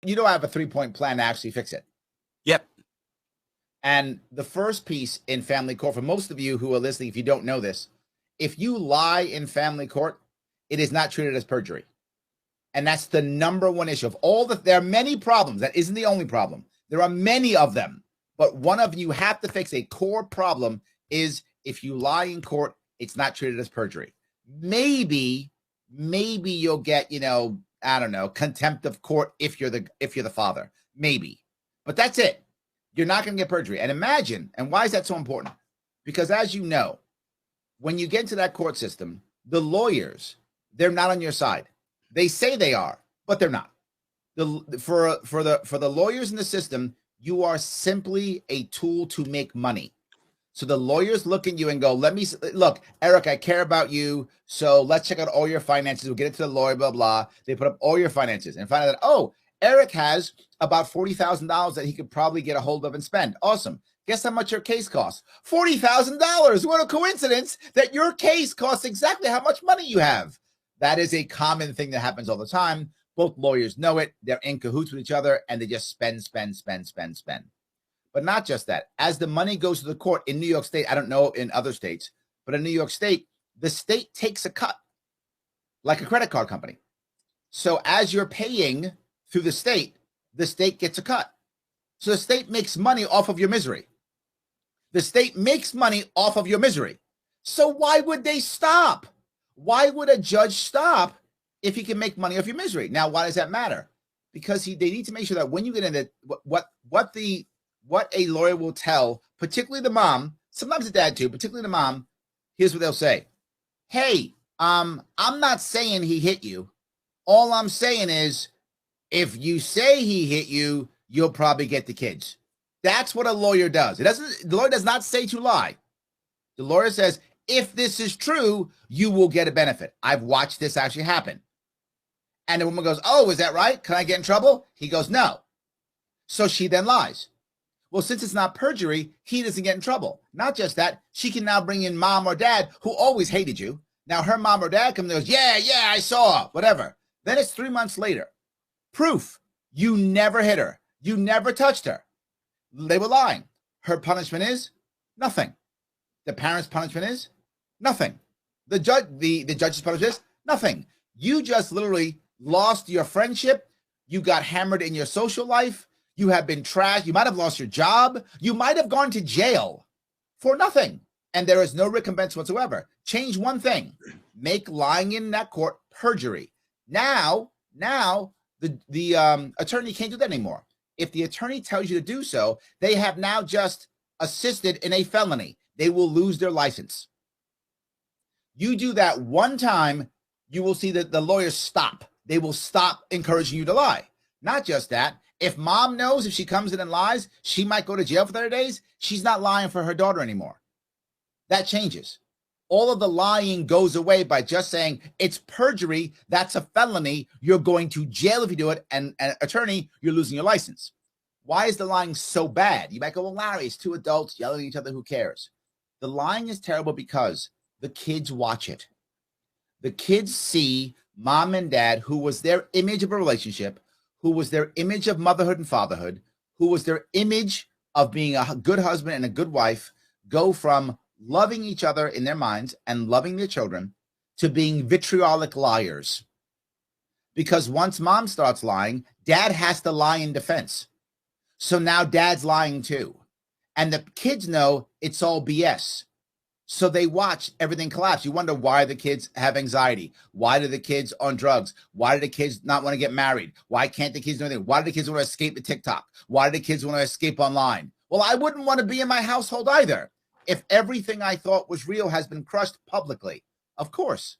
you don't have a 3-point plan to actually fix it. Yep. And the first piece in family court, for most of you who are listening, if you don't know this, if you lie in family court, it is not treated as perjury. And that's the number one issue of all there are many problems. That isn't the only problem. There are many of them. But one of you have to fix a core problem is if you lie in court, it's not treated as perjury. Maybe you'll get, I don't know, contempt of court if you're the father. Maybe. But that's it. You're not going to get perjury. And imagine, and why is that so important? Because as you know, when you get into that court system, the lawyers, they're not on your side. They say they are, but they're not. For the lawyers in the system, you are simply a tool to make money. So the lawyers look at you and go, look, Eric, I care about you. So let's check out all your finances. We'll get it to the lawyer, blah, blah. They put up all your finances and find out that, oh, Eric has about $40,000 that he could probably get a hold of and spend. Awesome. Guess how much your case costs? $40,000. What a coincidence that your case costs exactly how much money you have. That is a common thing that happens all the time. Both lawyers know it. They're in cahoots with each other, and they just spend. But not just that. As the money goes to the court in New York State, I don't know in other states, but in New York State, the state takes a cut like a credit card company. So as you're paying through the state gets a cut. So the state makes money off of your misery. The state makes money off of your misery. So why would they stop? Why would a judge stop if he can make money off your misery? Now, why does that matter? Because they need to make sure that when you get into what a lawyer will tell, particularly the mom, sometimes the dad too, particularly the mom, here's what they'll say. Hey, I'm not saying he hit you. All I'm saying is, if you say he hit you, you'll probably get the kids. That's what a lawyer does. The lawyer does not say to lie. The lawyer says, if this is true, you will get a benefit. I've watched this actually happen. And the woman goes, oh, is that right? Can I get in trouble? He goes, no. So she then lies. Well, since it's not perjury, he doesn't get in trouble. Not just that, she can now bring in mom or dad who always hated you. Now her mom or dad comes and goes, yeah, I saw, whatever. Then it's 3 months later. Proof, you never hit her. You never touched her. They were lying. Her punishment is nothing. The parents' punishment is nothing. The judge's punishment is nothing. You just literally lost your friendship. You got hammered in your social life. You have been trashed. You might have lost your job. You might have gone to jail for nothing. And there is no recompense whatsoever. Change one thing. Make lying in that court perjury. Now the attorney can't do that anymore. If the attorney tells you to do so, they have now just assisted in a felony. They will lose their license. You do that one time, you will see that the lawyers stop. They will stop encouraging you to lie. Not just that. If mom knows if she comes in and lies, she might go to jail for 30 days. She's not lying for her daughter anymore. That changes. All of the lying goes away by just saying it's perjury. That's a felony. You're going to jail if you do it. And an attorney, you're losing your license. Why is the lying so bad? You might go, well, Larry, it's two adults yelling at each other. Who cares? The lying is terrible because the kids watch it. The kids see mom and dad, who was their image of a relationship, who was their image of motherhood and fatherhood, who was their image of being a good husband and a good wife, go from loving each other in their minds and loving their children to being vitriolic liars. Because once mom starts lying, dad has to lie in defense. So now dad's lying too. And the kids know it's all BS. So they watch everything collapse. You wonder why the kids have anxiety. Why do the kids on drugs? Why do the kids not want to get married? Why can't the kids do anything? Why do the kids want to escape the TikTok? Why do the kids want to escape online? Well, I wouldn't want to be in my household either if everything I thought was real has been crushed publicly. Of course,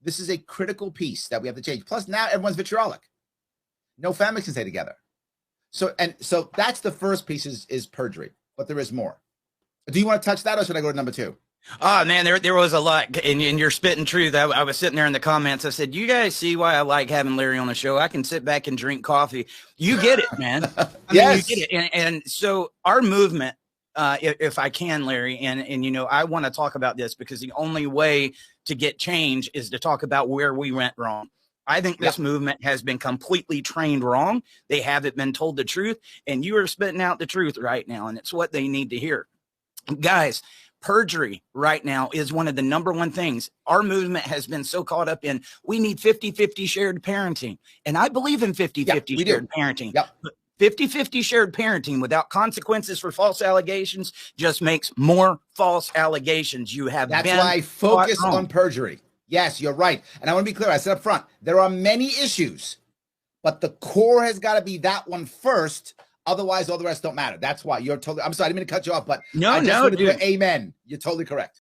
this is a critical piece that we have to change. Plus, now everyone's vitriolic. No family can stay together. So that's the first piece is perjury, but there is more. Do you want to touch that, or should I go to number two? Oh man, there was a lot, and you're spitting truth. I was sitting there in the comments. I said, "You guys see why I like having Larry on the show? I can sit back and drink coffee. You get it, man. Yes. You get it." And so our movement, if I can, Larry, and you know, I want to talk about this because the only way to get change is to talk about where we went wrong. I think this movement has been completely trained wrong. They haven't been told the truth, and you are spitting out the truth right now, and it's what they need to hear. Guys, perjury right now is one of the #1 things. Our movement has been so caught up in, we need 50-50 shared parenting. And I believe in 50-50 shared parenting. 50-50 shared parenting without consequences for false allegations just makes more false allegations. You have That's why I focus on perjury. Yes, you're right. And I want to be clear. I said up front, there are many issues, but the core has got to be that one first. Otherwise, all the rest don't matter. That's why you're totally, I'm sorry, I didn't mean to cut you off, but no, dude. Amen. You're totally correct.